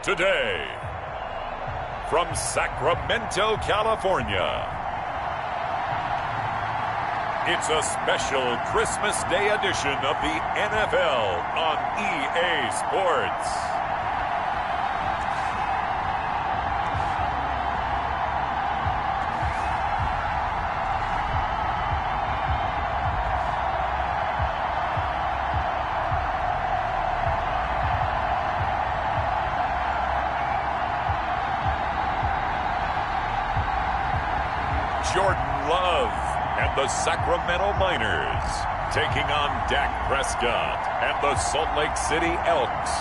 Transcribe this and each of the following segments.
today, from Sacramento, California, it's a special Christmas Day edition of the NFL on EA Sports. Jordan Love and the Sacramento Miners taking on Dak Prescott and the Salt Lake City Elks.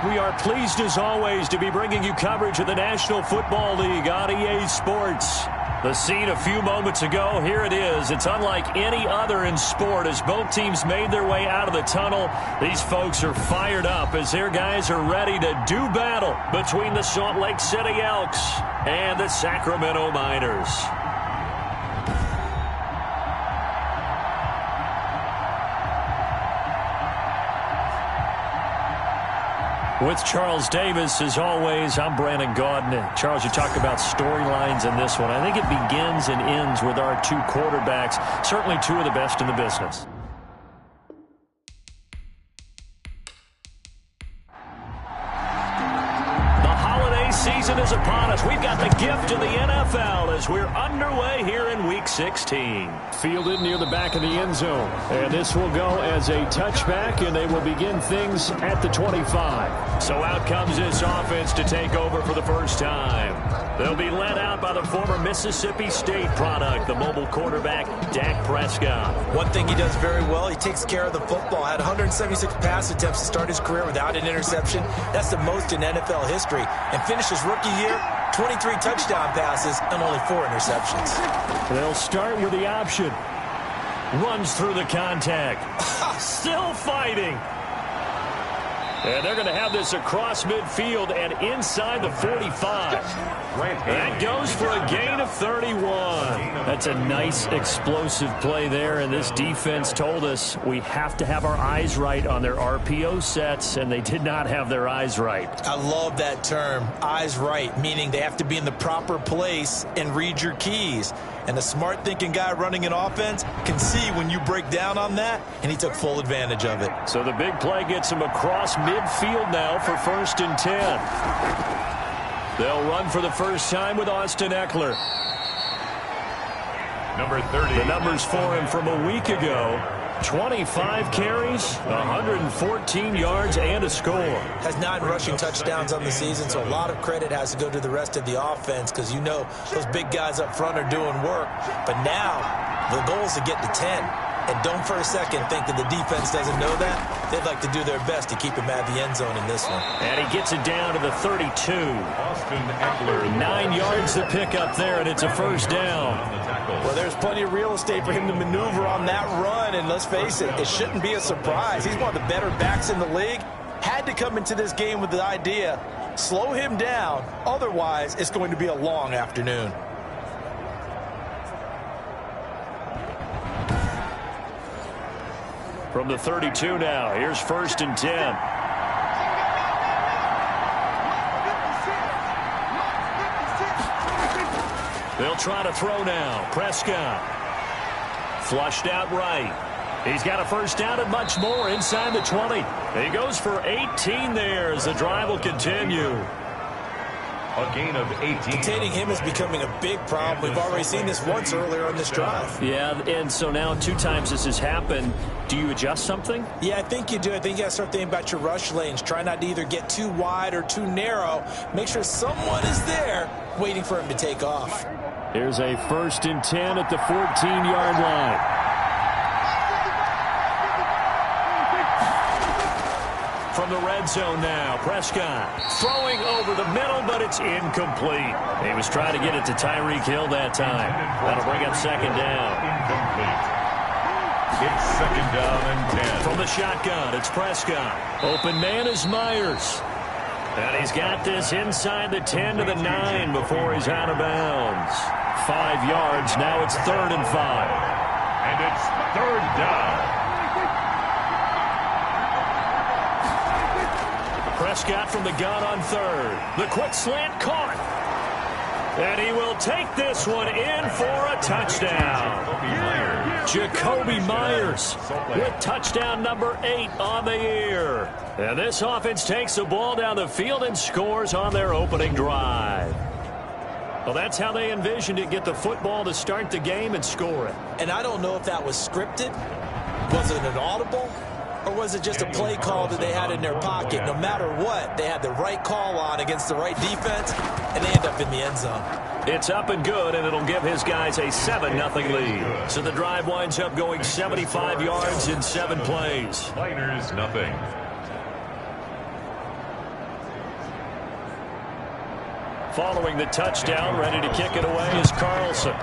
We are pleased as always to be bringing you coverage of the National Football League on EA Sports. The scene a few moments ago, here it is. It's unlike any other in sport as both teams made their way out of the tunnel. These folks are fired up as their guys are ready to do battle between the Salt Lake City Elks and the Sacramento Miners. With Charles Davis, as always, I'm Brandon Gaudin. Charles, you talk about storylines in this one. I think it begins and ends with our two quarterbacks, certainly two of the best in the business. Season is upon us. We've got the gift of the NFL as we're underway here in Week 16. Fielded near the back of the end zone. And this will go as a touchback, and they will begin things at the 25. So out comes this offense to take over for the first time. They'll be led out by the former Mississippi State product, the mobile quarterback, Dak Prescott. One thing he does very well, he takes care of the football. Had 176 pass attempts to start his career without an interception. That's the most in NFL history. And finished his rookie year, 23 touchdown passes and only 4 interceptions. They'll start with the option. Runs through the contact. Still fighting. And they're going to have this across midfield and inside the 45. That goes for a gain of 31. That's a nice explosive play there, and this defense told us we have to have our eyes right on their RPO sets, and they did not have their eyes right. I love that term, eyes right, meaning they have to be in the proper place and read your keys. And a smart thinking guy running an offense can see when you break down on that, and he took full advantage of it. So the big play gets him across midfield now for 1st and 10. They'll run for the first time with Austin Eckler. Number 30. The numbers for him from a week ago. 25 carries, 114 yards, and a score. Has 9 rushing touchdowns on the season, so a lot of credit has to go to the rest of the offense because you know those big guys up front are doing work. But now the goal is to get to 10. And don't for a second think that the defense doesn't know that. They'd like to do their best to keep him out of the end zone in this one. And he gets it down to the 32. Austin Eckler. 9 yards to pick up there, and it's a first down. Well, there's plenty of real estate for him to maneuver on that run, and let's face it, it shouldn't be a surprise. He's one of the better backs in the league. Had to come into this game with the idea, slow him down, otherwise it's going to be a long afternoon. From the 32 now, here's 1st and 10. They'll try to throw now. Prescott. Flushed out right. He's got a first down and much more inside the 20. He goes for 18 there as the drive will continue. A gain of 18. Containing him is becoming a big problem. We've already seen this once earlier on this drive. Yeah, and so now 2 times this has happened. Do you adjust something? Yeah, I think you do. I think you got to start thinking about your rush lanes. Try not to either get too wide or too narrow. Make sure someone is there waiting for him to take off. Here's a 1st and 10 at the 14-yard line. From the red zone now, Prescott throwing over the middle, but it's incomplete. He was trying to get it to Tyreek Hill that time. That'll bring up 2nd down. Incomplete. It's 2nd down and 10. From the shotgun, it's Prescott. Open man is Myers. And he's got this inside the 10 to the 9 before he's out of bounds. 5 yards, now it's 3rd and 5. And it's 3rd down. Prescott from the gun on third. The quick slant caught. And he will take this one in for a touchdown. Jacoby Myers with touchdown number 8 on the year. And this offense takes the ball down the field and scores on their opening drive. Well, that's how they envisioned it. Get the football to start the game and score it. And I don't know if that was scripted. Was it an audible? Or was it just a play call that they had in their pocket? No matter what, they had the right call on against the right defense, and they end up in the end zone. It's up and good, and it'll give his guys a 7-0 lead. So the drive winds up going 75 yards in 7 plays. Niners, nothing. Following the touchdown, ready to kick it away is Carlson.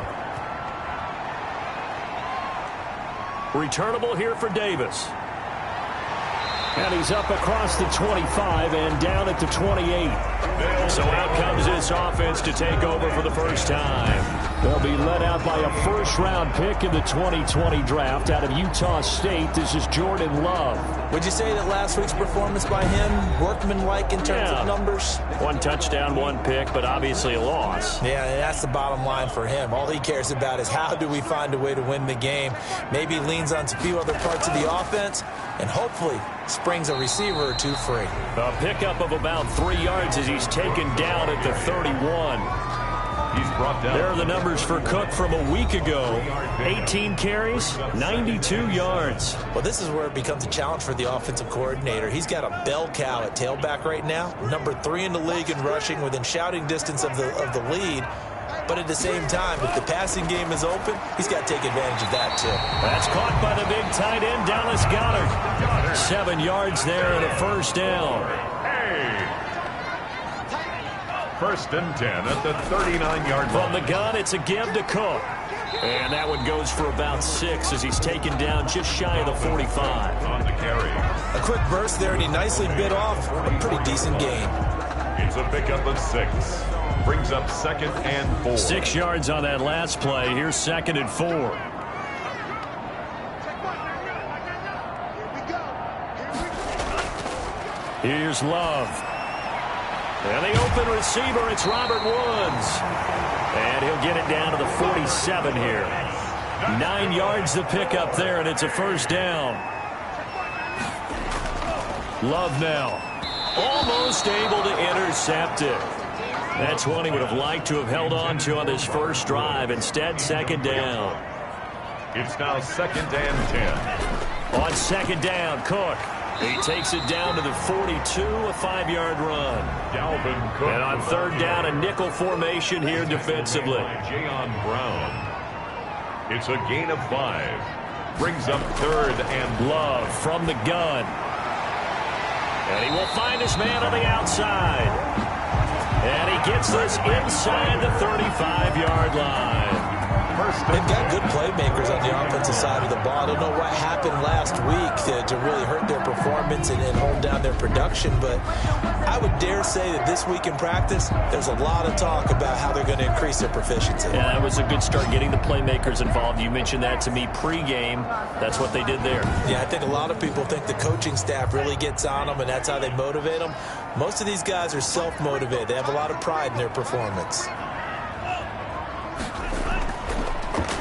Returnable here for Davis. And he's up across the 25 and down at the 28. So out comes this offense to take over for the first time. They'll be led out by a first-round pick in the 2020 draft out of Utah State. This is Jordan Love. Would you say that last week's performance by him, workmanlike in terms of numbers? 1 touchdown, 1 pick, but obviously a loss. Yeah, and that's the bottom line for him. All he cares about is how do we find a way to win the game. Maybe leans on a few other parts of the offense, and hopefully springs a receiver or 2 free. A pickup of about 3 yards as he's taken down at the 31. He's brought down. There are the numbers for Cook from a week ago. 18 carries, 92 yards. Well, this is where it becomes a challenge for the offensive coordinator. He's got a bell cow at tailback right now. Number 3 in the league in rushing, within shouting distance of the lead. But at the same time, if the passing game is open, he's got to take advantage of that, too. That's caught by the big tight end, Dallas Goedert. 7 yards there and a first down. First and 10 at the 39-yard line. From the gun, it's a give to Cook. And that one goes for about 6 as he's taken down just shy of the 45. On the carry. A quick burst there, and he nicely bit off a pretty decent gain. It's a pickup of 6. Brings up 2nd and 4. 6 yards on that last play. Here's 2nd and 4. Here's Love. And the open receiver, it's Robert Woods. And he'll get it down to the 47 here. 9 yards to pick up there, and it's a first down. Love now. Almost able to intercept it. That's one he would have liked to have held on to on this first drive. Instead, 2nd down. It's now 2nd and 10. On 2nd down, Cook. He takes it down to the 42, a 5-yard run. Dalvin Cook. And on 3rd down, a nickel formation here defensively. Jayon Brown. It's a gain of 5. Brings up 3rd and Love from the gun. And he will find his man on the outside. And he gets this inside the 35-yard line. They've got good playmakers on the offensive side of the ball. I don't know what happened last week to really hurt their performance and hold down their production, but I would dare say that this week in practice, there's a lot of talk about how they're going to increase their proficiency. Yeah, that was a good start getting the playmakers involved. You mentioned that to me pregame. That's what they did there. Yeah, I think a lot of people think the coaching staff really gets on them, and that's how they motivate them. Most of these guys are self-motivated. They have a lot of pride in their performance.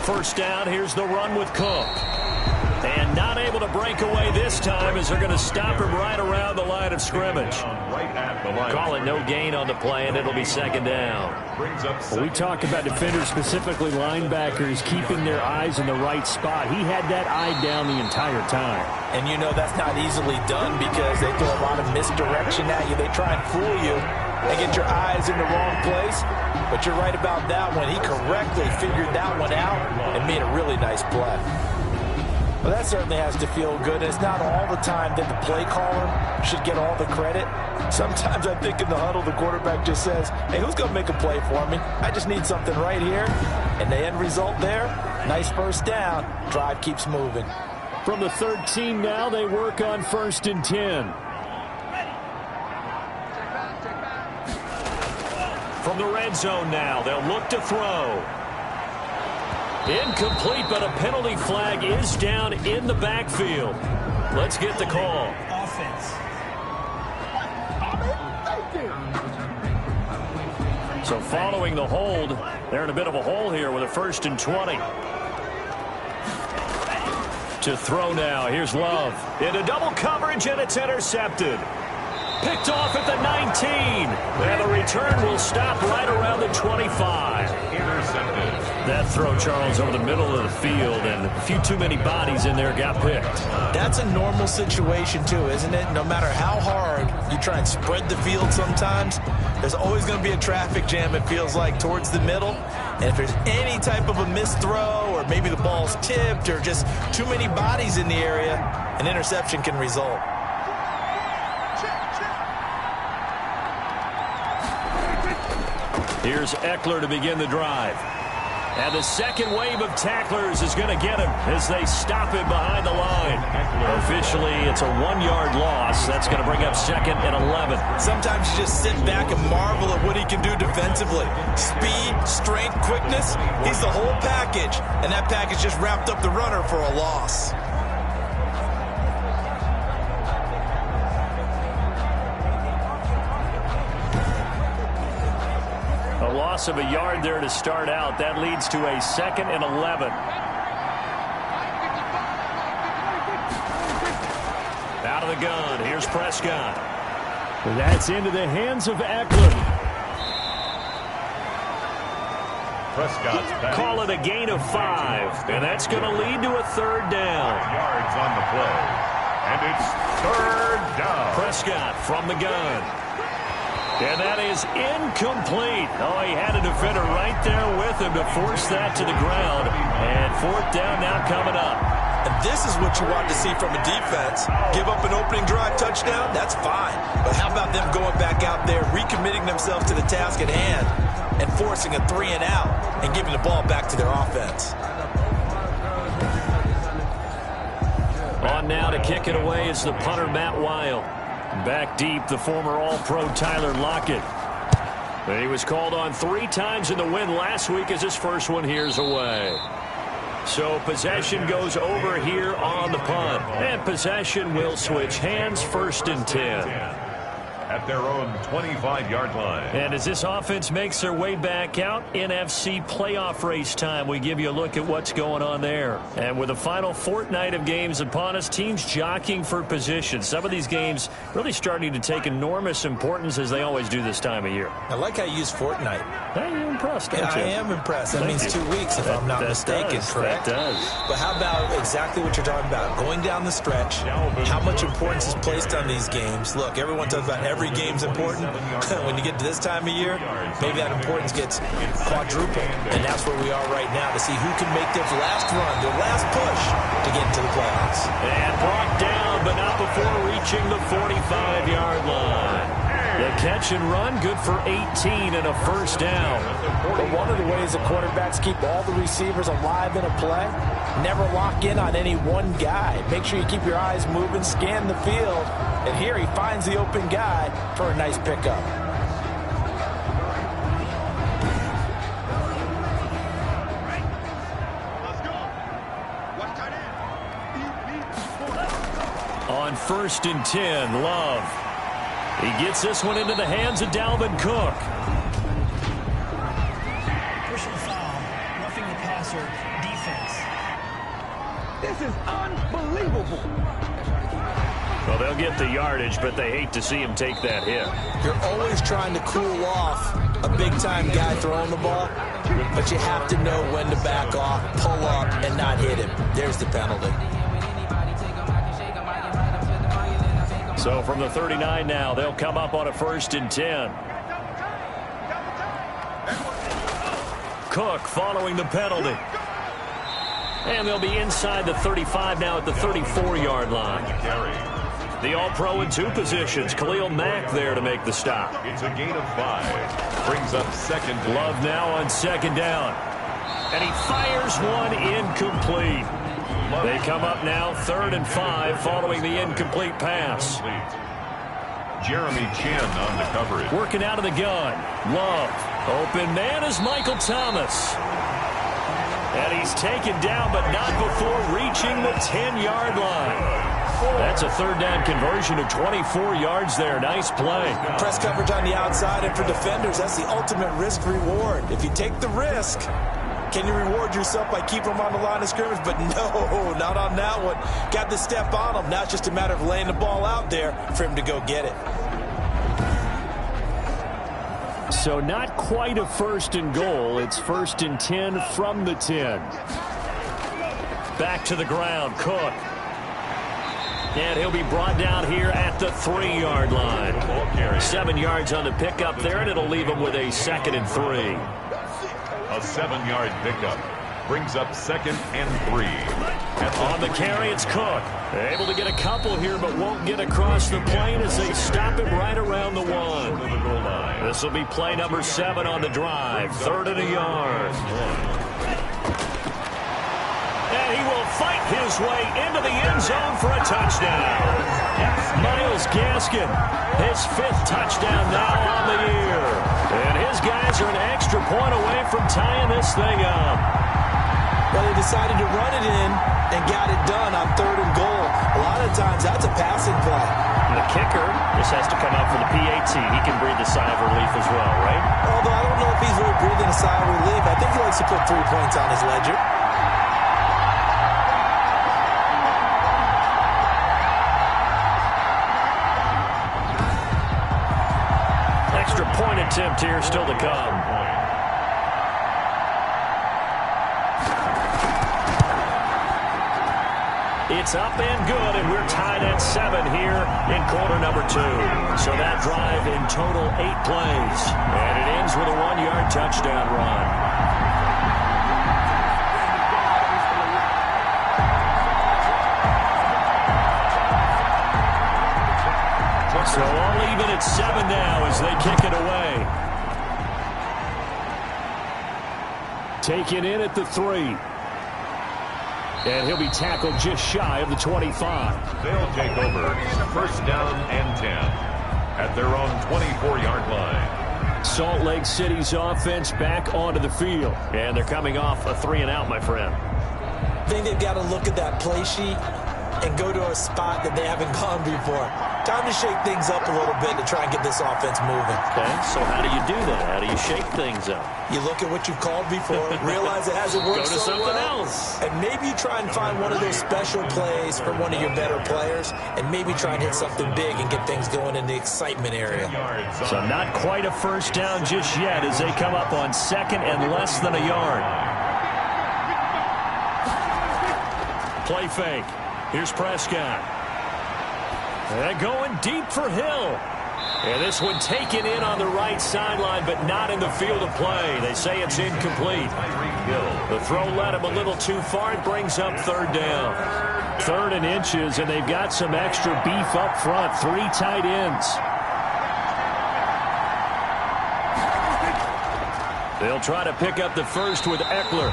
First down, here's the run with Cook. And not able to break away this time as they're going to stop him right around the line of scrimmage. Call it no gain on the play, and it'll be 2nd down. Well, we talk about defenders, specifically linebackers, keeping their eyes in the right spot. He had that eye down the entire time. And you know that's not easily done because they throw a lot of misdirection at you. They try and fool you and get your eyes in the wrong place. But you're right about that one. He correctly figured that one out and made a really nice play. Well, that certainly has to feel good. It's not all the time that the play caller should get all the credit. Sometimes I think in the huddle, the quarterback just says, hey, who's going to make a play for me? I just need something right here. And the end result there, nice first down. Drive keeps moving. From the 13 now, they work on 1st and 10. From the red zone now, they'll look to throw. Incomplete, but a penalty flag is down in the backfield. Let's get the call. Offense. So following the hold, they're in a bit of a hole here with a 1st and 20. To throw now. Here's Love. Into double coverage, and it's intercepted. Picked off at the 19. And the return will stop right around the 25. Intercepted. That throw, Charles, over the middle of the field, and a few too many bodies in there got picked. That's a normal situation, too, isn't it? No matter how hard you try and spread the field sometimes, there's always going to be a traffic jam, it feels like, towards the middle. And if there's any type of a missed throw, or maybe the ball's tipped, or just too many bodies in the area, an interception can result. Here's Eckler to begin the drive. And the second wave of tacklers is going to get him as they stop him behind the line. Officially, it's a 1-yard loss. That's going to bring up 2nd and 11. Sometimes you just sit back and marvel at what he can do defensively. Speed, strength, quickness, he's the whole package. And that package just wrapped up the runner for a loss. A loss of a yard there to start out. That leads to a 2nd and 11. Out of the gun. Here's Prescott. That's into the hands of Eckler. Prescott's pass. Call it a gain of 5. And that's going to lead to a 3rd down. 5 yards on the play. And it's 3rd down. Prescott from the gun. And that is incomplete. Oh, he had a defender right there with him to force that to the ground. And 4th down now coming up. And this is what you want to see from a defense. Give up an opening drive touchdown, that's fine. But how about them going back out there, recommitting themselves to the task at hand, and forcing a 3 and out, and giving the ball back to their offense. On now to kick it away is the punter, Matt Weil. Back deep, the former All-Pro Tyler Lockett. He was called on 3 times in the win last week as his first one here's away. So possession goes over here on the punt. And possession will switch hands, 1st and 10. At their own 25-yard line. And as this offense makes their way back out, NFC playoff race time, we give you a look at what's going on there. And with the final fortnight of games upon us, teams jockeying for position. Some of these games really starting to take enormous importance as they always do this time of year. I like how you use fortnight. Hey, you're impressed, don't you? I am impressed. That means 2 weeks, if I'm not mistaken, correct? That does. But how about exactly what you're talking about? Going down the stretch, how much importance is placed on these games? Look, everyone talks about every game's important. When you get to this time of year, maybe that importance gets quadrupled. And that's where we are right now to see who can make their last run, their last push to get into the playoffs. And brought down, but not before reaching the 45-yard line. The catch and run, good for 18 and a 1st down. But one of the ways the quarterbacks keep all the receivers alive in a play, never lock in on any one guy. Make sure you keep your eyes moving, scan the field, and here he finds the open guy for a nice pickup. On 1st and 10, Love. He gets this one into the hands of Dalvin Cook. Personal foul, roughing the passer, defense. This is unbelievable. Well, they'll get the yardage, but they hate to see him take that hit. You're always trying to cool off a big-time guy throwing the ball, but you have to know when to back off, pull up, and not hit him. There's the penalty. So from the 39 now, they'll come up on a 1st and 10. Cook following the penalty. And they'll be inside the 35 now at the 34-yard line. The All-Pro in 2 positions. Khalil Mack there to make the stop. It's a gain of 5. Brings up 2nd down. Love now on 2nd down. And he fires one incomplete. They come up now 3rd and 5 following the incomplete pass. Jeremy Chin on the coverage. Working out of the gun. Love. Open man is Michael Thomas. And he's taken down, but not before reaching the 10-yard line. That's a third down conversion of 24 yards there. Nice play. Press coverage on the outside, and for defenders, that's the ultimate risk reward. If you take the risk, can you reward yourself by keeping them on the line of scrimmage? But no, not on that one. Got the step on him. Now it's just a matter of laying the ball out there for him to go get it. So not quite a 1st and goal. It's 1st and 10 from the 10. Back to the ground, Cook. And he'll be brought down here at the 3-yard line. 7 yards on the pickup there, and it'll leave him with a 2nd and 3. A 7-yard pickup brings up 2nd and 3. On the carry, it's Cook. Able to get a couple here, but won't get across the plane as they stop him right around the 1. This will be play number 7 on the drive. 3rd and a yard. And he will fight his way into the end zone for a touchdown. Myles Gaskin, his 5th touchdown now on the year. And his guys are an extra point away from tying this thing up. Well, they decided to run it in and got it done on 3rd and goal. A lot of times, that's a passing play. And the kicker just has to come out for the PAT. He can breathe a sigh of relief as well, right? Although I don't know if he's really breathing a sigh of relief. I think he likes to put 3 points on his ledger. Extra point attempt here still to come. It's up and good, and we're tied at 7 here in quarter number 2. So that drive in total 8 plays. And it ends with a 1-yard touchdown run. So all even at 7 now as they kick it away. Taken in at the 3. And he'll be tackled just shy of the 25. They'll take over 1st down and 10 at their own 24-yard line. Salt Lake City's offense back onto the field. And they're coming off a 3-and-out, my friend. I think they've got to look at that play sheet and go to a spot that they haven't gone before. Time to shake things up a little bit to try and get this offense moving. Okay, so how do you do that? How do you shake things up? You look at what you've called before, realize it hasn't worked Go to so something well, else. and maybe you try and find one of those special plays from one of your better players, and maybe try and hit something big and get things going in the excitement area. So not quite a 1st down just yet as they come up on 2nd and less than a yard. Play fake. Here's Prescott. And going deep for Hill. And this one taken in on the right sideline, but not in the field of play. They say it's incomplete. The throw led him a little too far. It brings up 3rd down. 3rd and inches, and they've got some extra beef up front. 3 tight ends. They'll try to pick up the first with Eckler.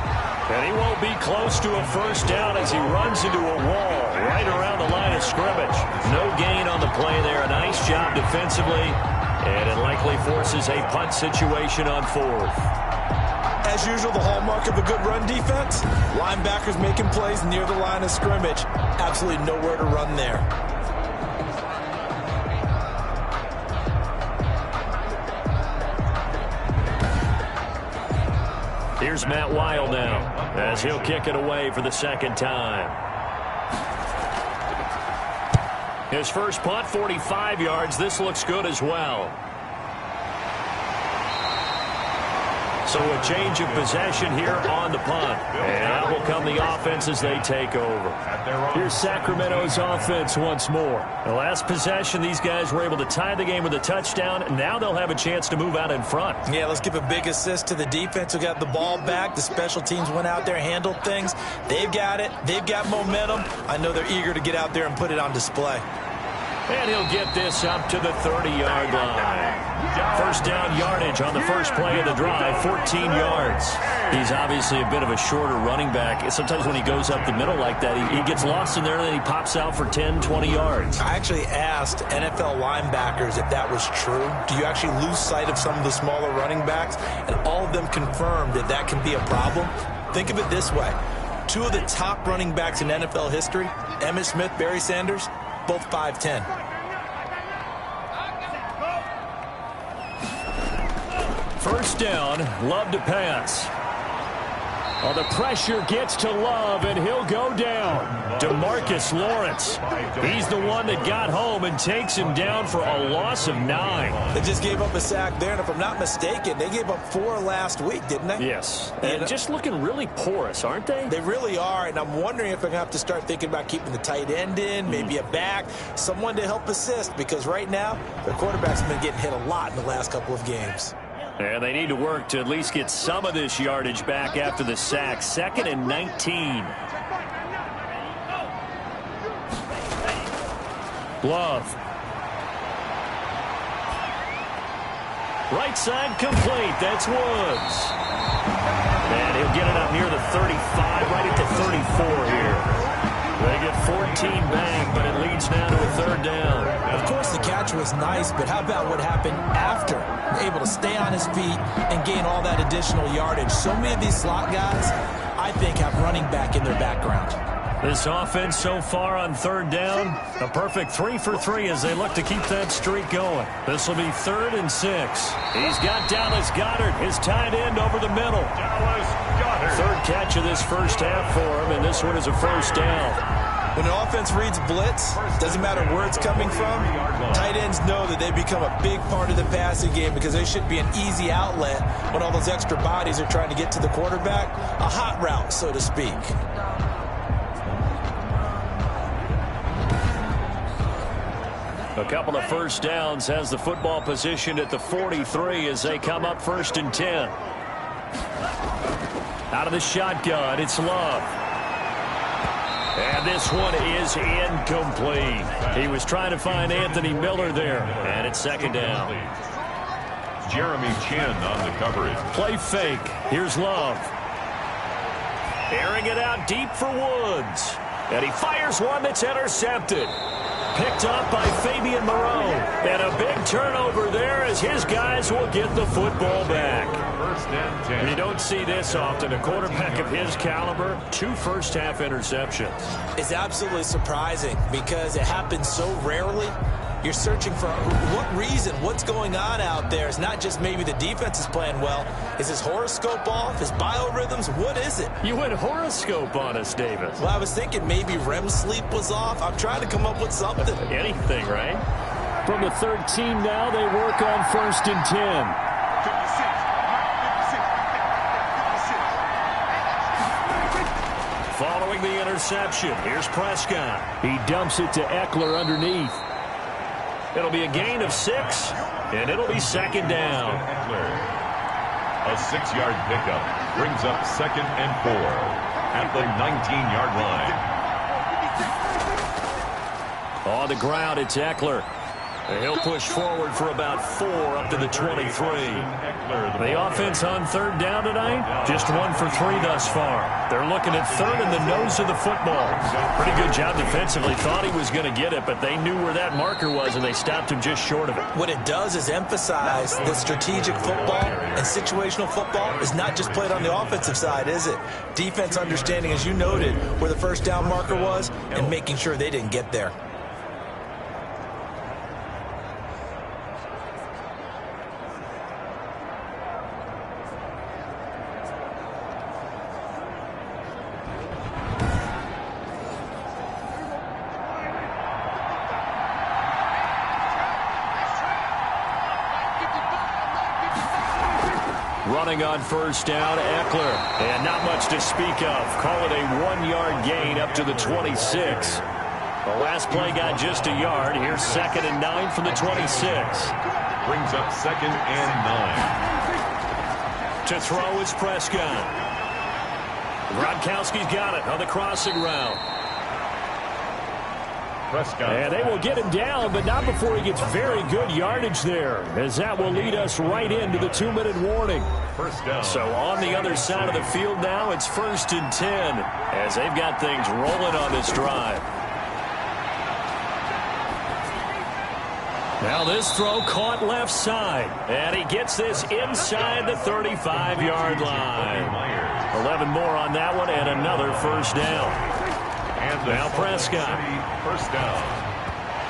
And he won't be close to a 1st down as he runs into a wall right around the line of scrimmage. No gain on the play there. A nice job defensively. And it likely forces a punt situation on 4th. As usual, the hallmark of a good run defense, linebackers making plays near the line of scrimmage. Absolutely nowhere to run there. Here's Matt Weil now as he'll kick it away for the 2nd time. His first punt, 45 yards. This looks good as well. So a change of possession here on the punt. And out will come the offense as they take over. Here's Sacramento's offense once more. The last possession, these guys were able to tie the game with a touchdown. Now they'll have a chance to move out in front. Yeah, let's give a big assist to the defense who got the ball back. The special teams went out there, handled things. They've got it. They've got momentum. I know they're eager to get out there and put it on display. And he'll get this up to the 30-yard line. 1st down yardage on the first play of the drive, 14 yards. He's obviously a bit of a shorter running back. Sometimes when he goes up the middle like that, he gets lost in there and then he pops out for 10, 20 yards. I actually asked NFL linebackers if that was true. Do you actually lose sight of some of the smaller running backs? And all of them confirmed that that can be a problem. Think of it this way. Two of the top running backs in NFL history, Emmitt Smith, Barry Sanders, both 5'10". First down, Love to pass. Oh, the pressure gets to Love, and he'll go down. DeMarcus Lawrence. He's the one that got home and takes him down for a loss of 9. They just gave up a sack there, and if I'm not mistaken, they gave up 4 last week, didn't they? Yes. And just looking really porous, aren't they? They really are, and I'm wondering if they're going to have to start thinking about keeping the tight end in, maybe a back, someone to help assist, because right now, their quarterback's been getting hit a lot in the last couple of games. And they need to work to at least get some of this yardage back after the sack. 2nd and 19. Love. Right side complete. That's Woods. And he'll get it up near the 35, right at the 34 here. They get 14 back, but it leads now to a 3rd down. Of course, the catch was nice, but how about what happened after? Able to stay on his feet and gain all that additional yardage. So many of these slot guys, I think, have running back in their background. This offense so far on 3rd down, a perfect 3 for 3 as they look to keep that streak going. This will be 3rd and 6. He's got Dallas Goedert, his tight end, over the middle. Dallas Goedert. 3rd catch of this first half for him, and this one is a 1st down. When an offense reads blitz, doesn't matter where it's coming from, tight ends know that they become a big part of the passing game because they should be an easy outlet when all those extra bodies are trying to get to the quarterback. A hot route, so to speak. A couple of 1st downs, has the football positioned at the 43 as they come up 1st and 10. Out of the shotgun, it's Love. And this one is incomplete. He was trying to find Anthony Miller there. And it's 2nd down. Jeremy Chin on the coverage. Play fake. Here's Love. Airing it out deep for Woods. And he fires one that's intercepted. Picked up by Fabian Moreau. And a big turnover there as his guys will get the football back. 1st and 10. You don't see this often. A quarterback of his caliber, 2 first-half interceptions. It's absolutely surprising because it happens so rarely. You're searching for what reason, what's going on out there. It's not just maybe the defense is playing well. Is his horoscope off? His biorhythms? What is it? You went horoscope on us, Davis. Well, I was thinking maybe REM sleep was off. I'm trying to come up with something. Anything, right? From the 13 now, they work on 1st and 10. Following the interception, here's Prescott. He dumps it to Eckler underneath. It'll be a gain of 6, and it'll be 2nd down. A 6-yard pickup brings up 2nd and 4 at the 19-yard line. On the ground, it's Eckler. And he'll push forward for about 4 up to the 23. The offense on 3rd down tonight, just 1 for 3 thus far. They're looking at 3rd in the nose of the football. Pretty good job defensively. Thought he was going to get it, but they knew where that marker was, and they stopped him just short of it. What it does is emphasize that strategic football and situational football is not just played on the offensive side, is it? Defense understanding, as you noted, where the 1st down marker was and making sure they didn't get there. Running on 1st down, Eckler. And not much to speak of. Call it a 1-yard gain up to the 26. The last play got just a yard. Here's 2nd and 9 from the 26. Brings up 2nd and 9. To throw is Prescott. Gronkowski's got it on the crossing route. Prescott. And they will get him down, but not before he gets very good yardage there, as that will lead us right into the 2-minute warning. 1st down. So on the other side of the field now, it's 1st and 10, as they've got things rolling on this drive. Now this throw caught left side. And he gets this inside the 35-yard line. 11 more on that one and another first down. And now Prescott. First down.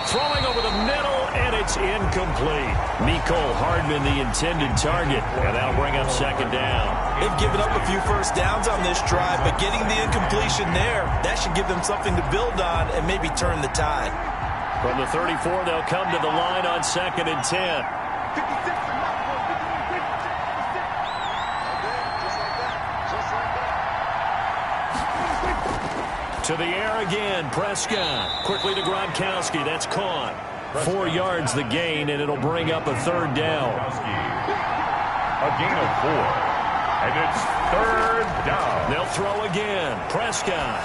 Throwing over the middle, and it's incomplete. Mecole Hardman, the intended target, and that'll bring up second down. They've given up a few first downs on this drive, but getting the incompletion there, that should give them something to build on and maybe turn the tide. From the 34, they'll come to the line on 2nd and 10. To the air again, Prescott. Quickly to Gronkowski. That's caught. 4 yards the gain, and it'll bring up a third down. A gain of 4. And it's third down. They'll throw again. Prescott.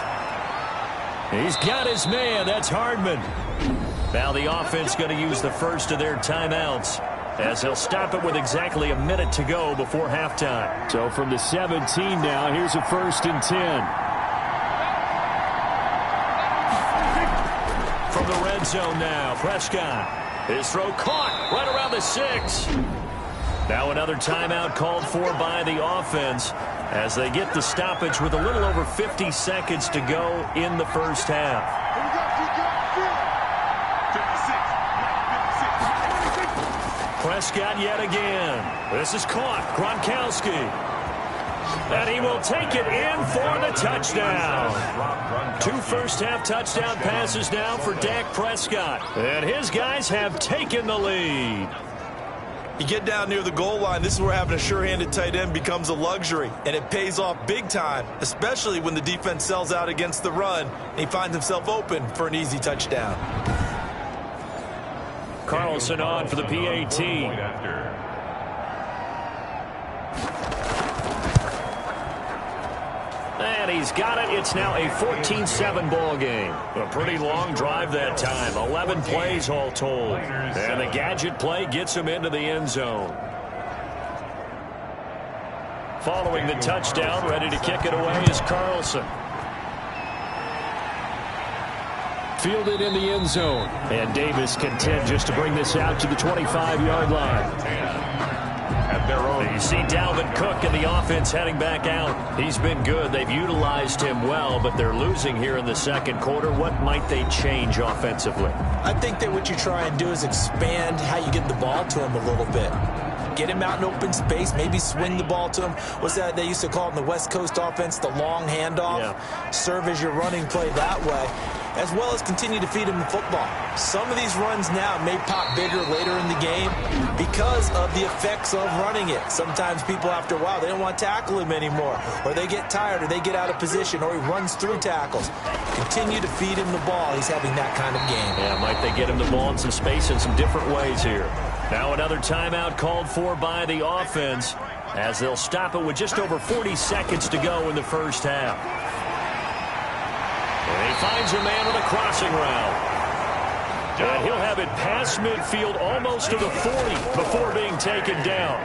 He's got his man. That's Hardman. Now the offense going to use the first of their timeouts, as they'll stop it with exactly a minute to go before halftime. So from the 17 now, here's a 1st and 10. From the red zone now, Prescott. His throw caught right around the 6. Now another timeout called for by the offense as they get the stoppage with a little over 50 seconds to go in the first half. Prescott yet again. This is caught. Gronkowski. And he will take it in for the touchdown. 2 first-half touchdown passes now for Dak Prescott. And his guys have taken the lead. You get down near the goal line, this is where having a sure-handed tight end becomes a luxury. And it pays off big time, especially when the defense sells out against the run and he finds himself open for an easy touchdown. Carlson on for the PAT. And he's got it. It's now a 14-7 ball game. A pretty long drive that time. 11 plays all told. And the gadget play gets him into the end zone. Following the touchdown, ready to kick it away is Carlson. Fielded in the end zone. And Davis content just to bring this out to the 25-yard line. You see Dalvin Cook and the offense heading back out. He's been good. They've utilized him well, but they're losing here in the second quarter. What might they change offensively? I think that what you try and do is expand how you get the ball to him a little bit. Get him out in open space, maybe swing the ball to him. What's that they used to call in the West Coast offense, the long handoff? Yeah. Serve as your running play that way, as well as continue to feed him the football. Some of these runs now may pop bigger later in the game because of the effects of running it. Sometimes people, after a while, they don't want to tackle him anymore, or they get tired, or they get out of position, or he runs through tackles. Continue to feed him the ball. He's having that kind of game. Yeah, might they get him the ball in some space in some different ways here. Now another timeout called for by the offense as they'll stop it with just over 40 seconds to go in the first half. And he finds a man with a crossing route. And he'll have it past midfield almost to the 40 before being taken down.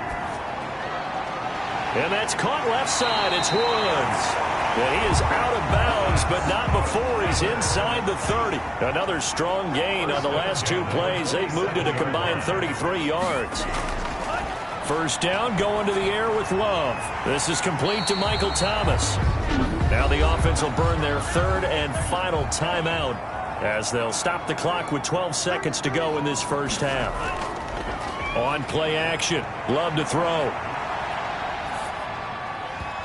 And that's caught left side. It's Woods. And he is out of bounds, but not before he's inside the 30. Another strong gain on the last 2 plays. They've moved it a combined 33 yards. First down, going to the air with Love. This is complete to Michael Thomas. Now the offense will burn their 3rd and final timeout as they'll stop the clock with 12 seconds to go in this first half. On play action, Love to throw.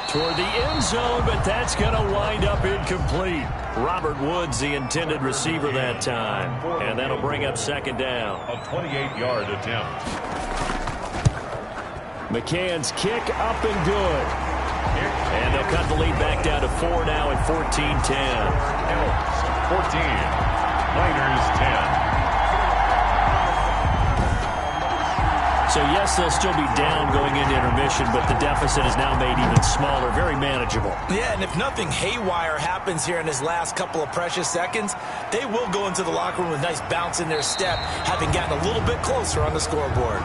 Toward the end zone, but that's going to wind up incomplete. Robert Woods, the intended receiver that time. And that'll bring up second down. A 28-yard attempt. McCann's kick up and good. And they'll cut the lead back down to 4 now at 14-10. Elks 14, Niners 10. So, yes, they'll still be down going into intermission, but the deficit is now made even smaller, very manageable. Yeah, and if nothing haywire happens here in his last couple of precious seconds, they will go into the locker room with a nice bounce in their step, having gotten a little bit closer on the scoreboard.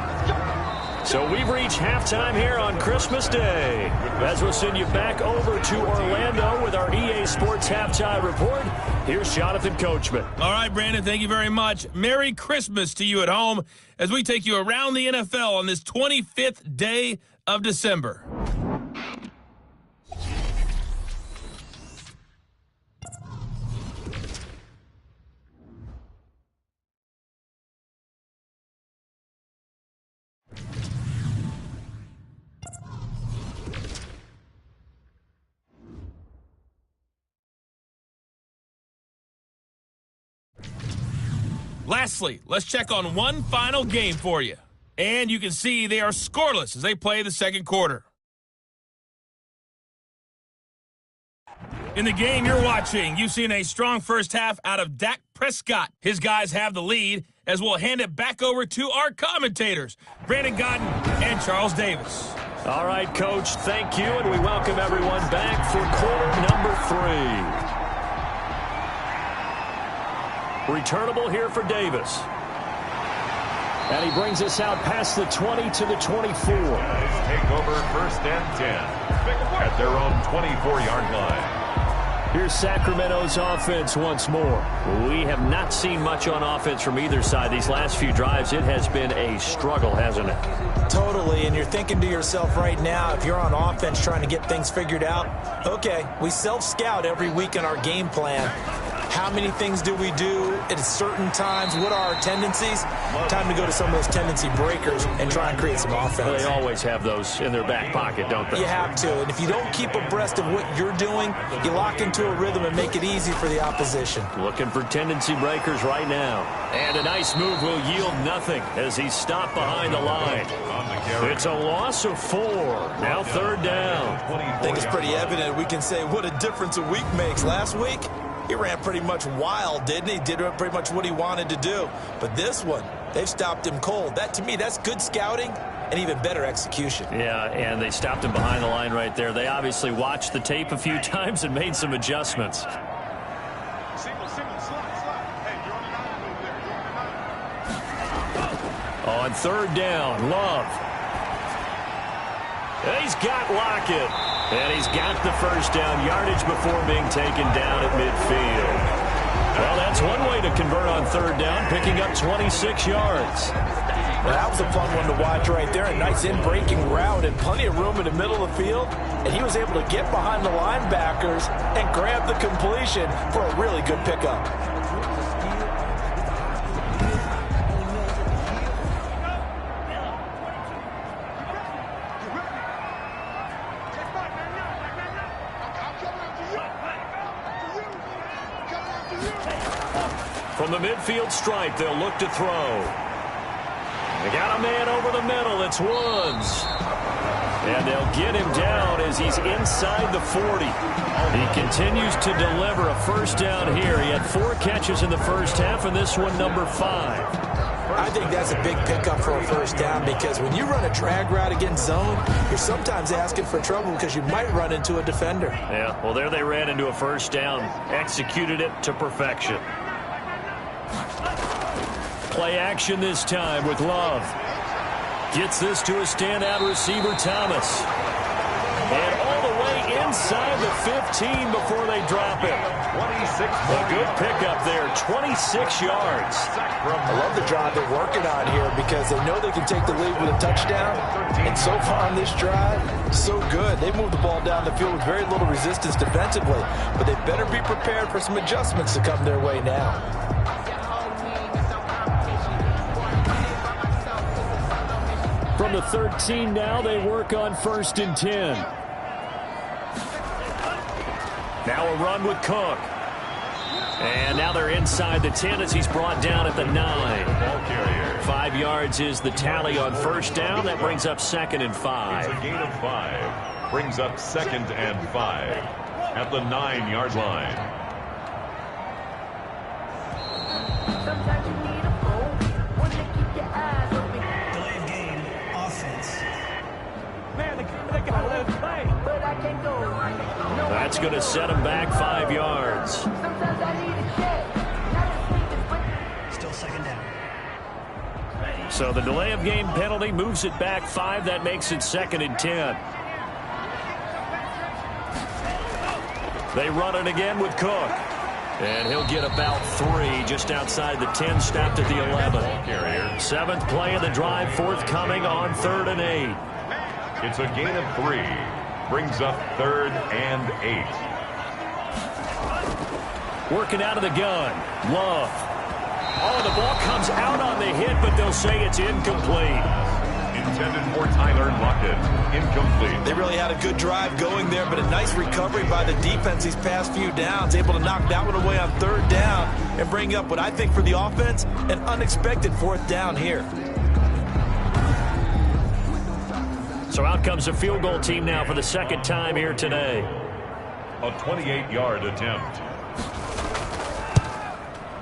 So we've reached halftime here on Christmas Day. As we'll send you back over to Orlando with our EA Sports Halftime Report. Here's Jonathan Coachman. All right, Brandon, thank you very much. Merry Christmas to you at home as we take you around the NFL on this 25th day of December. Lastly, let's check on one final game for you. And you can see they are scoreless as they play the second quarter. In the game you're watching, you've seen a strong first half out of Dak Prescott. His guys have the lead as we'll hand it back over to our commentators, Brandon Godden and Charles Davis. All right, Coach, thank you, and we welcome everyone back for quarter number 3. Returnable here for Davis. And he brings us out past the 20 to the 24. Guys take over 1st and 10 at their own 24-yard line. Here's Sacramento's offense once more. We have not seen much on offense from either side. These last few drives, it has been a struggle, hasn't it? Totally, and you're thinking to yourself right now, if you're on offense trying to get things figured out, okay, we self-scout every week in our game plan. How many things do we do at certain times? What are our tendencies? Time to go to some of those tendency breakers and try and create some offense. They always have those in their back pocket, don't they? You have to. And if you don't keep abreast of what you're doing, you lock into a rhythm and make it easy for the opposition. Looking for tendency breakers right now. And a nice move will yield nothing as he's stopped behind the line. It's a loss of 4. Now 3rd down. I think it's pretty evident we can say what a difference a week makes. Last week, he ran pretty much wild, didn't he? Did pretty much what he wanted to do. But this one, they've stopped him cold. That, to me, that's good scouting and even better execution. Yeah, and they stopped him behind the line right there. They obviously watched the tape a few times and made some adjustments. On 3rd down, Love. He's got Lockett. And he's got the first down yardage before being taken down at midfield. Well, that's one way to convert on 3rd down, picking up 26 yards. Well, that was a fun one to watch right there. A nice in-breaking route and plenty of room in the middle of the field. And he was able to get behind the linebackers and grab the completion for a really good pickup. From the midfield stripe, they'll look to throw. They got a man over the middle. It's Woods. And they'll get him down as he's inside the 40. He continues to deliver a first down here. He had 4 catches in the first half, and this one number 5. I think that's a big pickup for a first down because when you run a drag route against zone, you're sometimes asking for trouble because you might run into a defender. Yeah, well, there they ran into a first down, executed it to perfection. Play action this time with Love. Gets this to a standout receiver, Thomas. And all the way inside the 15 before they drop it. 26. A good pickup there, 26 yards. I love the drive they're working on here because they know they can take the lead with a touchdown. And so far on this drive, so good. They moved the ball down the field with very little resistance defensively. But they better be prepared for some adjustments to come their way now. From the 13 now, they work on 1st and 10. Now a run with Cook. And now they're inside the 10 as he's brought down at the 9. Ball carrier. 5 yards is the tally on first down. That brings up 2nd and 5. It's a gain of 5. Brings up 2nd and 5 at the 9-yard line. Sometimes you need a phone. One to keep your eyes open. Delay of game, offense. Man, they got to let it play. But I can't go. That's going to set him back 5 yards. Sometimes I need a check. Still 2nd down. So the delay of game penalty moves it back 5. That makes it 2nd and 10. They run it again with Cook. And he'll get about 3 just outside the 10, stopped at the 11. Carrier. 7th play of the drive, forthcoming on 3rd and 8. It's a gain of 3. Brings up 3rd and 8. Working out of the gun. Love. Oh, the ball comes out on the hit, but they'll say it's incomplete. Intended for Tyler Lockett. Incomplete. They really had a good drive going there, but a nice recovery by the defense these past few downs. Able to knock that one away on 3rd down and bring up what I think for the offense, an unexpected 4th down here. So out comes the field goal team now for the 2nd time here today. A 28-yard attempt.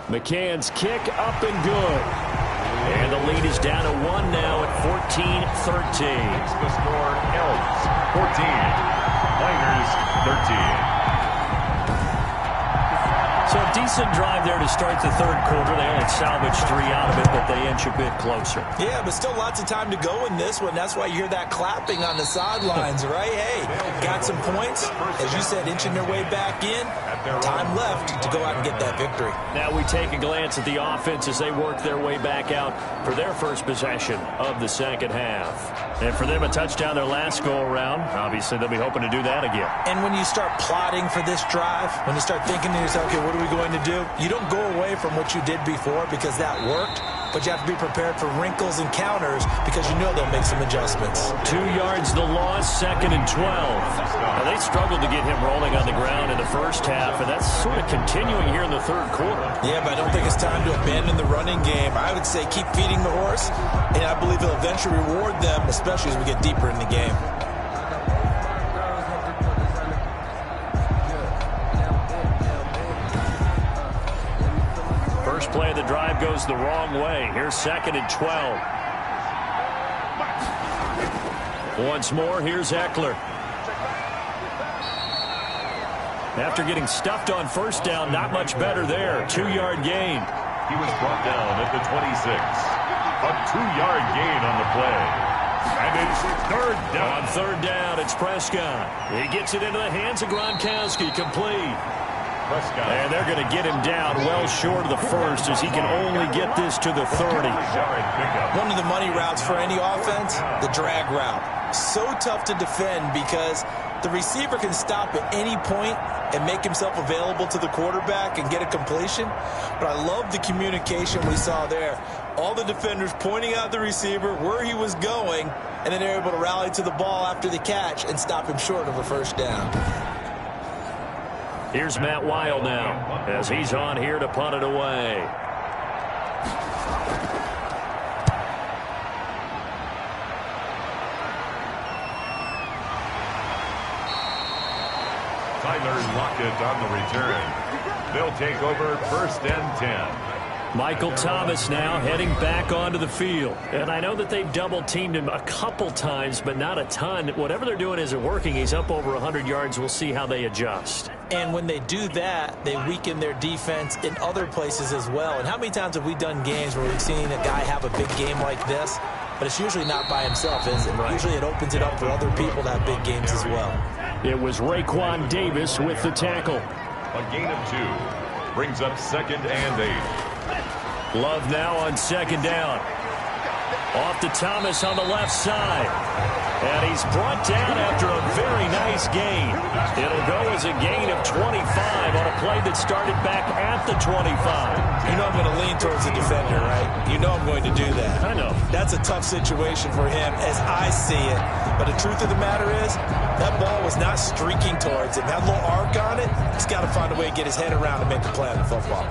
McCann's kick up and good. And the lead is down to 1 now at 14-13. Makes the score Elks 14. Miners 13. So a decent drive there to start the 3rd quarter. They only salvaged 3 out of it, but they inch a bit closer. Yeah, but still lots of time to go in this one. That's why you hear that clapping on the sidelines, right? Hey, got some points. As you said, inching their way back in. Time left to go out and get that victory. Now we take a glance at the offense as they work their way back out for their first possession of the 2nd half. And for them, a touchdown their last go-around. Obviously, they'll be hoping to do that again. And when you start plotting for this drive, when you start thinking to yourself, okay, what are we going to do? You don't go away from what you did before because that worked, but you have to be prepared for wrinkles and counters because you know they'll make some adjustments. 2 yards the loss, 2nd and 12. Now, they struggled to get him rolling on the ground in the first half, and that's sort of continuing here in the 3rd quarter. Yeah, but I don't think it's time to abandon the running game. I would say keep feeding the horse, and I believe he'll eventually reward them, especially as we get deeper in the game. First play of the drive goes the wrong way. Here's 2nd and 12. Once more, here's Eckler. After getting stuffed on 1st down, not much better there. 2-yard gain. He was brought down at the 26. A 2-yard gain on the play. And it's 3rd down. On 3rd down, it's Prescott. He gets it into the hands of Gronkowski, complete. Prescott. And they're going to get him down well short of the 1st as he can only get this to the 30. One of the money routes for any offense, the drag route. So tough to defend because the receiver can stop at any point and make himself available to the quarterback and get a completion. But I love the communication we saw there. All the defenders pointing out the receiver, where he was going, and then they're able to rally to the ball after the catch and stop him short of a 1st down. Here's Matt Weil now as he's on here to punt it away. Tyler Lockett on the return. They'll take over 1st and 10. Michael Thomas now heading back onto the field. And I know that they've double-teamed him a couple times, but not a ton. Whatever they're doing isn't working. He's up over 100 yards. We'll see how they adjust. And when they do that, they weaken their defense in other places as well. And how many times have we done games where we've seen a guy have a big game like this? But it's usually not by himself, is it? Right. Usually it opens it up for other people to have big games as well. It was Raekwon Davis with the tackle. A gain of 2. Brings up 2nd and 8. Love now on 2nd down. Off to Thomas on the left side. And he's brought down after a very nice gain. It'll go as a gain of 25 on a play that started back at the 25. You know I'm going to lean towards the defender, right? You know I'm going to do that. I know. That's a tough situation for him as I see it. But the truth of the matter is, that ball was not streaking towards him. That little arc on it, he's got to find a way to get his head around and make the play on the football.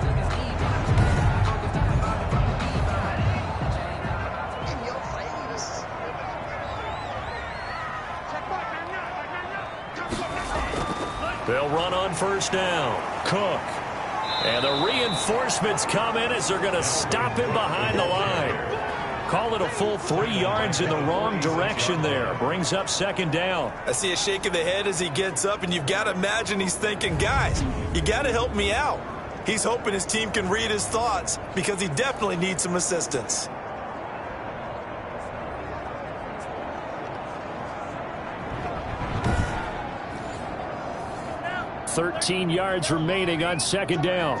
They'll run on 1st down. Cook. And the reinforcements come in as they're going to stop him behind the line. Call it a full 3 yards in the wrong direction there. Brings up 2nd down. I see a shake of the head as he gets up, and you've got to imagine he's thinking, guys, you got to help me out. He's hoping his team can read his thoughts because he definitely needs some assistance. 13 yards remaining on second down.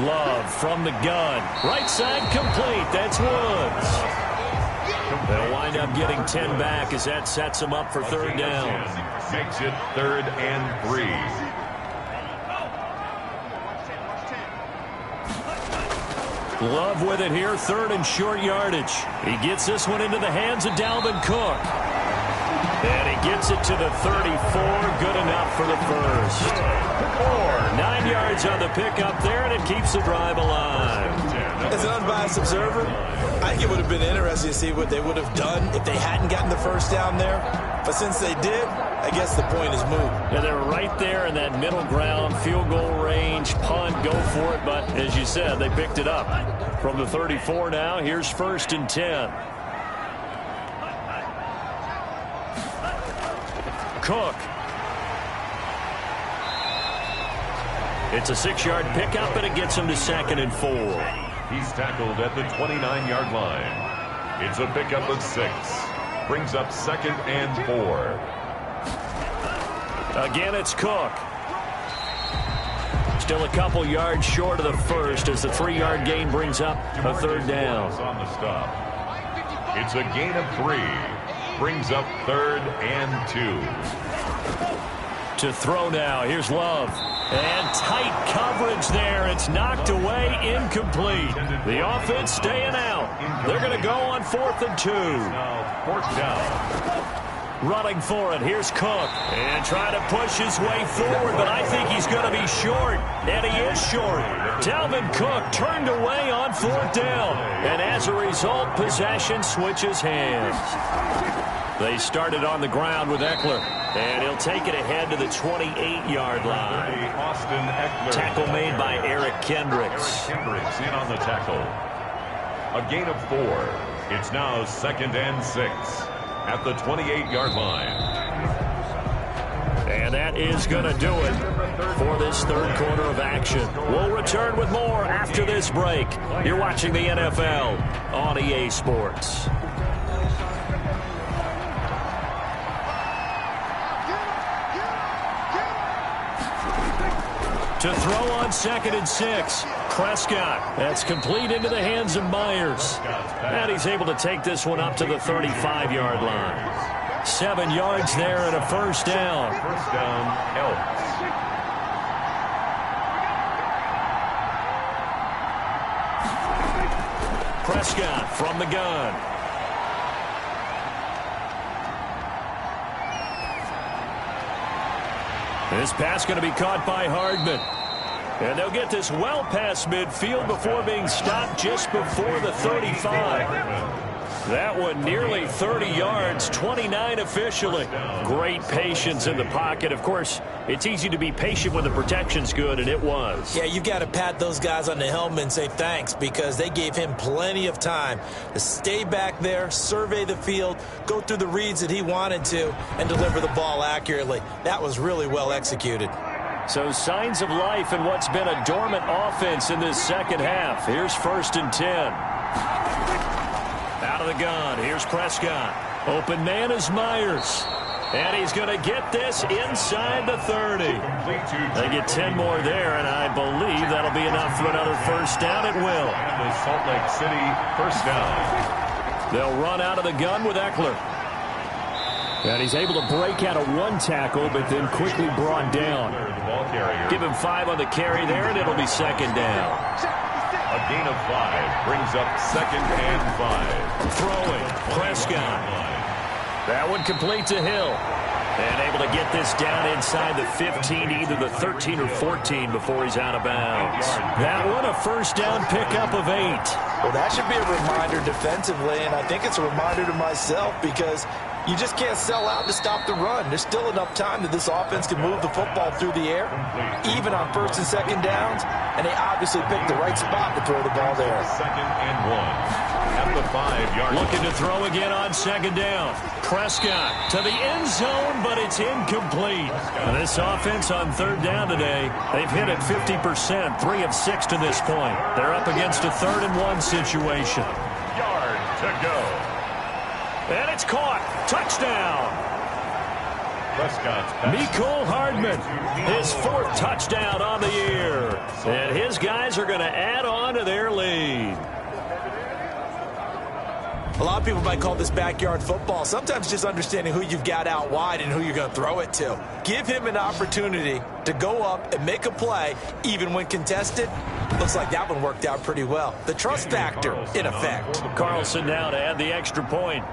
Love from the gun. Right side complete. That's Woods. They'll wind up getting 10 back as that sets them up for third down. Makes it 3rd and 3. Love with it here, 3rd and short yardage. He gets this one into the hands of Dalvin Cook. And he gets it to the 34. Good enough for the first. 9 yards on the pickup there, and it keeps the drive alive. As an unbiased observer, I think it would have been interesting to see what they would have done if they hadn't gotten the first down there. But since they did, I guess the point is moot. Yeah, they're right there in that middle ground, field goal range, punt, go for it. But as you said, they picked it up. From the 34 now, here's 1st and 10. Cook. It's a 6-yard pickup, and it gets him to 2nd and 4. He's tackled at the 29-yard line. It's a pickup of 6. Brings up 2nd and 4. Again, it's Cook. Still a couple yards short of the first as the 3-yard gain brings up a 3rd down. On the stop. It's a gain of 3. Brings up 3rd and 2. To throw now. Here's Love. And tight coverage there. It's knocked away, incomplete. The offense staying out. They're going to go on 4th and 2. 4th down. Running for it. Here's Cook. And trying to push his way forward, but I think he's going to be short. And he is short. Dalvin Cook turned away on 4th down. And as a result, possession switches hands. They started on the ground with Eckler. And he'll take it ahead to the 28-yard line. Austin Eckler. Tackle made by Eric Kendricks. Kendricks in on the tackle. A gain of 4. It's now 2nd and 6 at the 28-yard line. And that is going to do it for this 3rd quarter of action. We'll return with more after this break. You're watching the NFL on EA Sports. To throw on 2nd and 6. Prescott. That's complete into the hands of Myers. And he's able to take this one up to the 35-yard line. 7 yards there and a 1st down. 1st down, Elks. Prescott from the gun. This pass going to be caught by Hardman. And they'll get this well past midfield before being stopped just before the 35. That one nearly 30 yards, 29 officially. Great patience in the pocket. Of course, it's easy to be patient when the protection's good, and it was. Yeah, you got to pat those guys on the helmet and say thanks because they gave him plenty of time to stay back there, survey the field, go through the reads that he wanted to, and deliver the ball accurately. That was really well executed. So signs of life in what's been a dormant offense in this second half. Here's 1st and 10. Out of the gun. Here's Prescott. Open man is Myers. And he's going to get this inside the 30. They get 10 more there, and I believe that'll be enough for another 1st down. It will. The Salt Lake City 1st down. They'll run out of the gun with Eckler. And he's able to break out of 1 tackle, but then quickly brought down. Give him 5 on the carry there, and it'll be 2nd down. A gain of 5 brings up 2nd and 5. Throwing, Prescott. That one complete to Hill. And able to get this down inside the 15, either the 13 or 14 before he's out of bounds. That one a 1st down pickup of 8. Well, that should be a reminder defensively, and I think it's a reminder to myself because you just can't sell out to stop the run. There's still enough time that this offense can move the football through the air, even on 1st and 2nd downs, and they obviously picked the right spot to throw the ball there. 2nd and 1 at the 5-yard line. Looking to throw again on 2nd down. Prescott to the end zone, but it's incomplete. This offense on 3rd down today, they've hit it 50%, 3 of 6 to this point. They're up against a 3rd and 1 situation. Yard to go. And it's caught. Touchdown. Prescott's pass. Mecole Hardman, his 4th touchdown on the year. And his guys are going to add on to their lead. A lot of people might call this backyard football. Sometimes just understanding who you've got out wide and who you're going to throw it to. Give him an opportunity to go up and make a play, even when contested. Looks like that one worked out pretty well. The trust factor, in effect. Carlson now to add the extra point.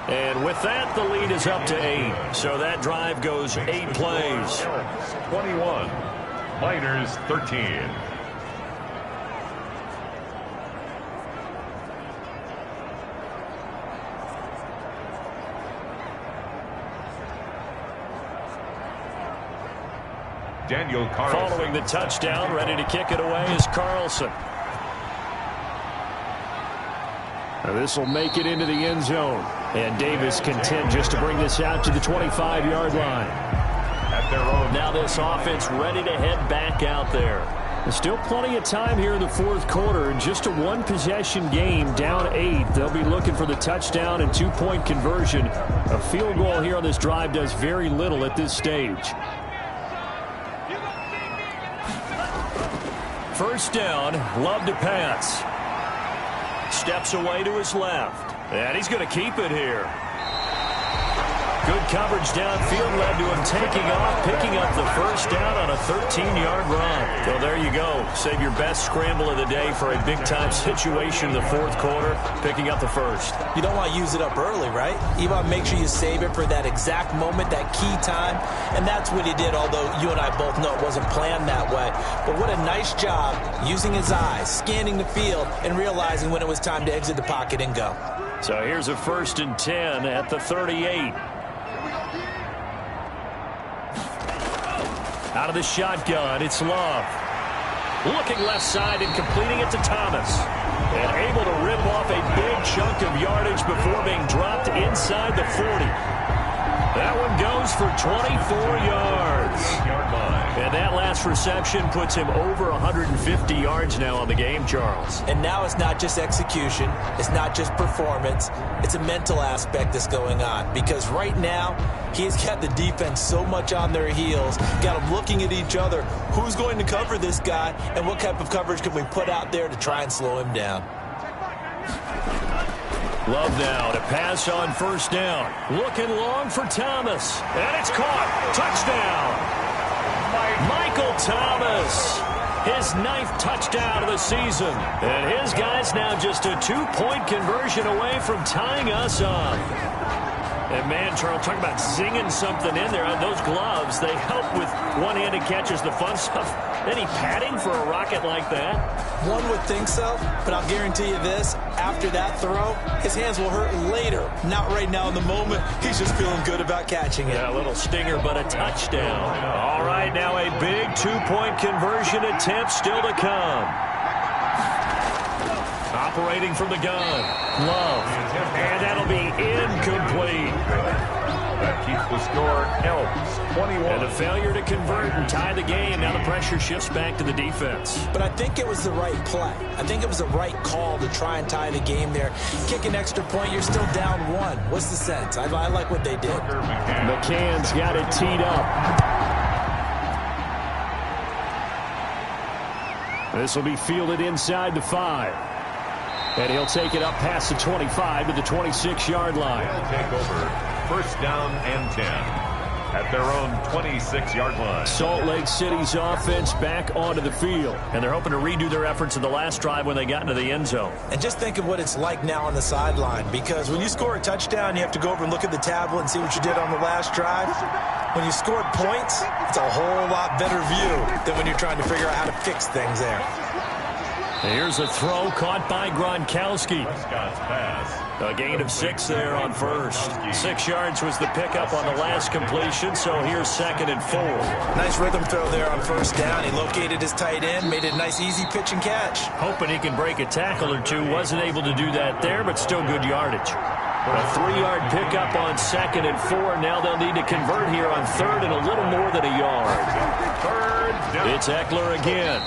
And with that, the lead is up to 8. So that drive goes 8 plays. 21, Miners 13. Daniel Carlson. Following the touchdown, ready to kick it away is Carlson. This will make it into the end zone. And Davis content just to bring this out to the 25-yard line. At their own. Now this offense ready to head back out there. There's still plenty of time here in the 4th quarter. Just a 1-possession game, down 8. They'll be looking for the touchdown and 2-point conversion. A field goal here on this drive does very little at this stage. First down, Love to pass. Steps away to his left. And he's going to keep it here. Good coverage downfield led to him taking off, picking up the first down on a 13-yard run. So there you go. Save your best scramble of the day for a big-time situation in the 4th quarter, picking up the first. You don't want to use it up early, right? You want to make sure you save it for that exact moment, that key time. And that's what he did, although you and I both know it wasn't planned that way. But what a nice job using his eyes, scanning the field, and realizing when it was time to exit the pocket and go. So here's a 1st and 10 at the 38. Out of the shotgun, it's Love. Looking left side and completing it to Thomas. And able to rip off a big chunk of yardage before being dropped inside the 40. That one goes for 24 yards. And that last reception puts him over 150 yards now on the game, Charles. And now it's not just execution. It's not just performance. It's a mental aspect that's going on. Because right now, he's got the defense so much on their heels. Got them looking at each other. Who's going to cover this guy? And what type of coverage can we put out there to try and slow him down? Love now to pass on first down. Looking long for Thomas. And it's caught. Touchdown. Michael Thomas. His 9th touchdown of the season. And his guys now just a 2-point conversion away from tying us up. And man, Charles, talk about zinging something in there. Those gloves, they help with one-handed catches, the fun stuff. Any padding for a rocket like that? One would think so, but I'll guarantee you this. After that throw, his hands will hurt later. Not right now in the moment. He's just feeling good about catching it. Yeah, a little stinger, but a touchdown. All right, now a big 2-point conversion attempt still to come. Operating from the gun. Love. And that'll be incomplete. That keeps the score Elks 21. And a failure to convert and tie the game. Now the pressure shifts back to the defense. But I think it was the right play. I think it was the right call to try and tie the game there. Kick an extra point, you're still down 1. What's the sense? I like what they did. McCann's got it teed up. This will be fielded inside the 5. And he'll take it up past the 25 to the 26-yard line. They'll take over first down and 10 at their own 26-yard line. Salt Lake City's offense back onto the field. And they're hoping to redo their efforts in the last drive when they got into the end zone. And just think of what it's like now on the sideline. Because when you score a touchdown, you have to go over and look at the tablet and see what you did on the last drive. When you scored points, it's a whole lot better view than when you're trying to figure out how to fix things there. Here's a throw caught by Gronkowski. Prescott's pass. A gain of 6 there on first. 6 yards was the pickup on the last completion, so here's 2nd and 4. Nice rhythm throw there on first down. He located his tight end, made it a nice easy pitch and catch. Hoping he can break a tackle or two. Wasn't able to do that there, but still good yardage. A 3-yard pickup on 2nd and 4. Now they'll need to convert here on 3rd and a little more than a yard. Third down. It's Eckler again.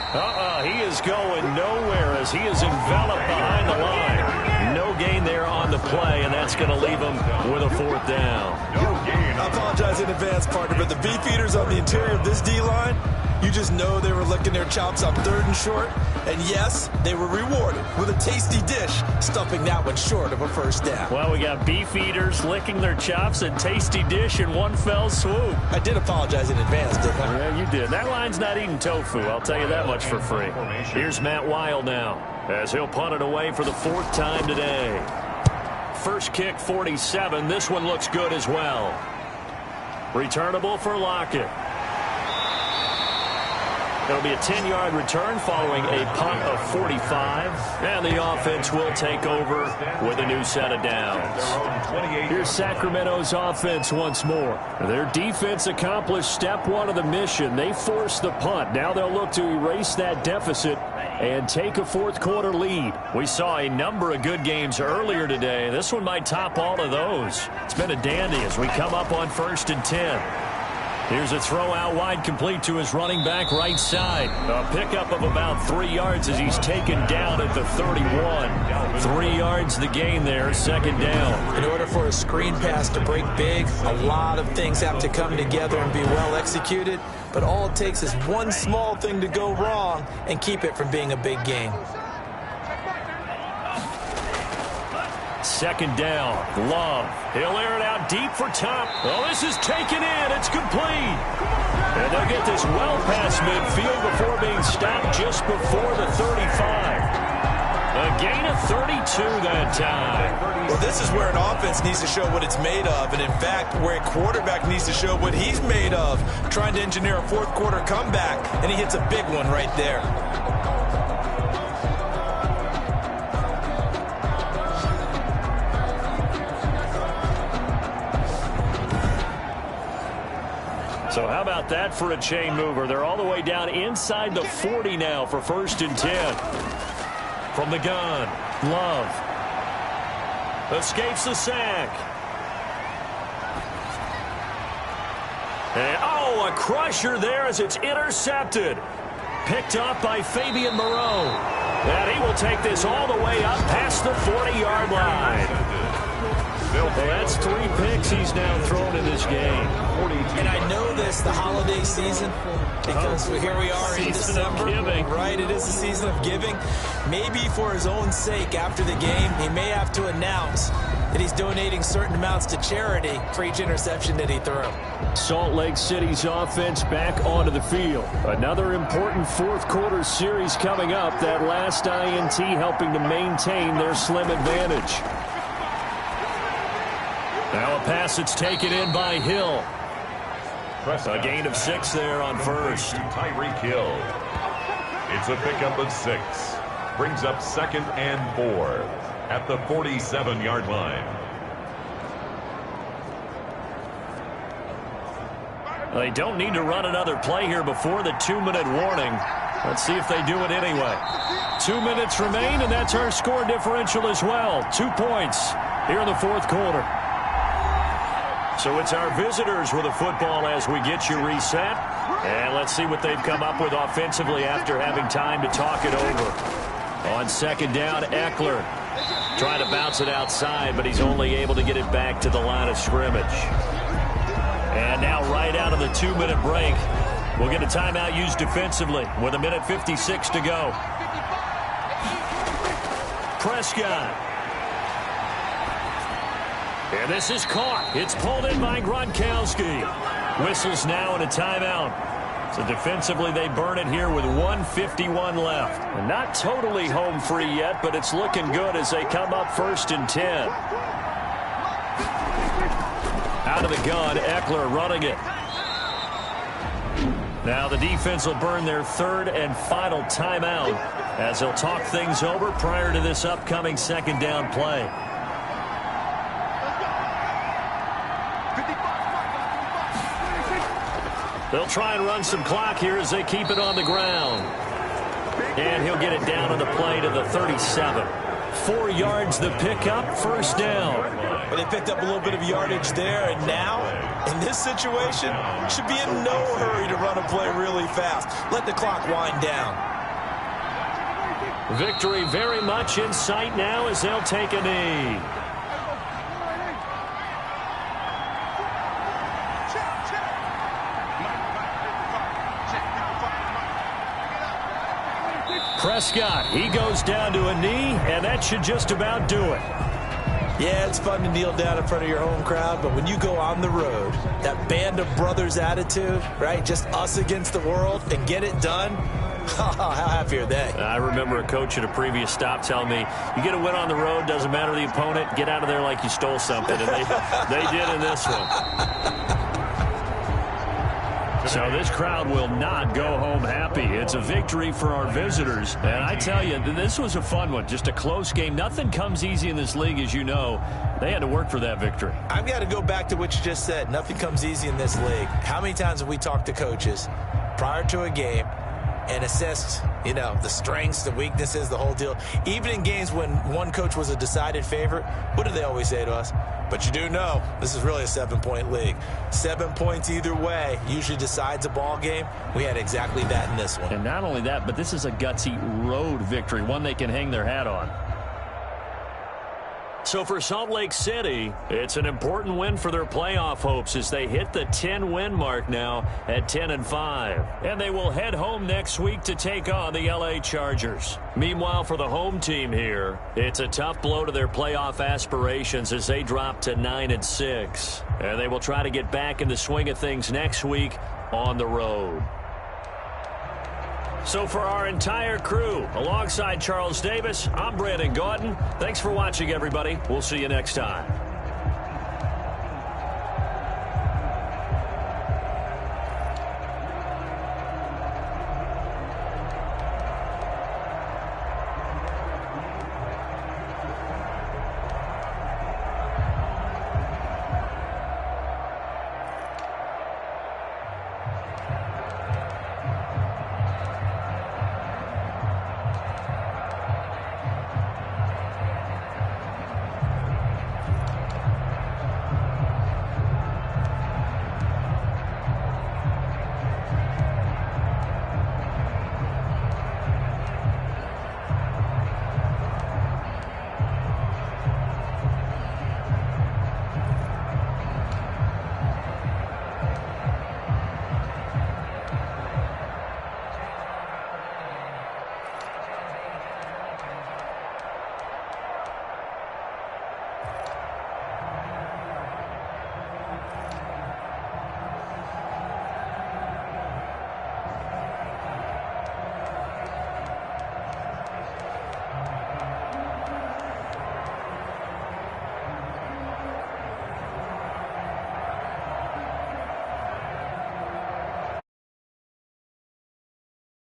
He is going nowhere as he is enveloped behind the line. No No gain there on the play, and that's going to leave them with a 4th down. I apologize in advance, partner, but the beefeaters on the interior of this D-line, you just know they were licking their chops on 3rd and short. And yes, they were rewarded with a tasty dish, stuffing that one short of a 1st down. Well, we got beef eaters licking their chops and tasty dish in one fell swoop. I did apologize in advance, didn't I? Yeah, you did. That line's not eating tofu, I'll tell you that much for free. Here's Matt Weil now, as he'll punt it away for the 4th time today. First kick, 47. This one looks good as well. Returnable for Lockett. It'll be a 10-yard return following a punt of 45. And the offense will take over with a new set of downs. Here's Sacramento's offense once more. Their defense accomplished step 1 of the mission. They forced the punt. Now they'll look to erase that deficit and take a 4th quarter lead. We saw a number of good games earlier today. This one might top all of those. It's been a dandy as we come up on 1st and 10. Here's a throw out wide, complete to his running back right side. A pickup of about 3 yards as he's taken down at the 31. 3 yards the gain there, 2nd down. In order for a screen pass to break big, a lot of things have to come together and be well executed. But all it takes is one small thing to go wrong and keep it from being a big game. 2nd down. Love. He'll air it out deep for top. Oh, this is taken in. It's complete. And they'll get this well past midfield before being stopped just before the 35. A gain of 32 that time. Well, this is where an offense needs to show what it's made of. And, in fact, where a quarterback needs to show what he's made of. Trying to engineer a 4th quarter comeback, and he hits a big one right there. So how about that for a chain mover? They're all the way down inside the 40 now for 1st and 10. From the gun, Love. Escapes the sack. And, oh, a crusher there as it's intercepted. Picked up by Fabian Moreau. And he will take this all the way up past the 40-yard line. Well, that's 3 picks he's now thrown in this game. And I know this, the holiday season, because here we are in December. Right, it is the season of giving. Maybe for his own sake after the game, he may have to announce that he's donating certain amounts to charity for each interception that he threw. Salt Lake City's offense back onto the field. Another important 4th quarter series coming up. That last INT helping to maintain their slim advantage. Now a pass that's taken in by Hill. A gain of 6 there on 1st. Tyreek Hill. It's a pickup of 6. Brings up 2nd and 4 at the 47-yard line. They don't need to run another play here before the 2-minute warning. Let's see if they do it anyway. 2 minutes remain, and that's our score differential as well. 2 points here in the 4th quarter. So it's our visitors with the football as we get you reset. And let's see what they've come up with offensively after having time to talk it over. On 2nd down, Eckler trying to bounce it outside, but he's only able to get it back to the line of scrimmage. And now right out of the 2-minute break, we'll get a timeout used defensively with 1:56 to go. Prescott. And this is caught. It's pulled in by Gronkowski. Whistles now and a timeout. So defensively, they burn it here with 1:51 left. And not totally home free yet, but it's looking good as they come up 1st and 10. Out of the gun, Eckler running it. Now the defense will burn their 3rd and final timeout as they'll talk things over prior to this upcoming 2nd down play. They'll try and run some clock here as they keep it on the ground. And he'll get it down on the play to the 37. 4 yards the pickup, 1st down. But they picked up a little bit of yardage there, and now, in this situation, should be in no hurry to run a play really fast. Let the clock wind down. Victory very much in sight now as they'll take a knee. Prescott, he goes down to a knee, and that should just about do it. Yeah, it's fun to kneel down in front of your home crowd, but when you go on the road, that band of brothers attitude, right, just us against the world, and get it done, how happy are they? I remember a coach at a previous stop telling me, you get a win on the road, doesn't matter the opponent, get out of there like you stole something, and they did in this one. So this crowd will not go home happy. It's a victory for our visitors. And I tell you, this was a fun one. Just a close game. Nothing comes easy in this league, as you know. They had to work for that victory. I've got to go back to what you just said. Nothing comes easy in this league. How many times have we talked to coaches prior to a game and assessed, you know, the strengths, the weaknesses, the whole deal? Even in games when one coach was a decided favorite, what do they always say to us? But you do know this is really a 7-point league. 7 points either way usually decides a ball game. We had exactly that in this one. And not only that, but this is a gutsy road victory, one they can hang their hat on. So for Salt Lake City, it's an important win for their playoff hopes as they hit the 10-win mark now at 10-5. And they will head home next week to take on the LA Chargers. Meanwhile, for the home team here, it's a tough blow to their playoff aspirations as they drop to 9-6. And they will try to get back in the swing of things next week on the road. So for our entire crew, alongside Charles Davis, I'm Brandon Gautin. Thanks for watching, everybody. We'll see you next time.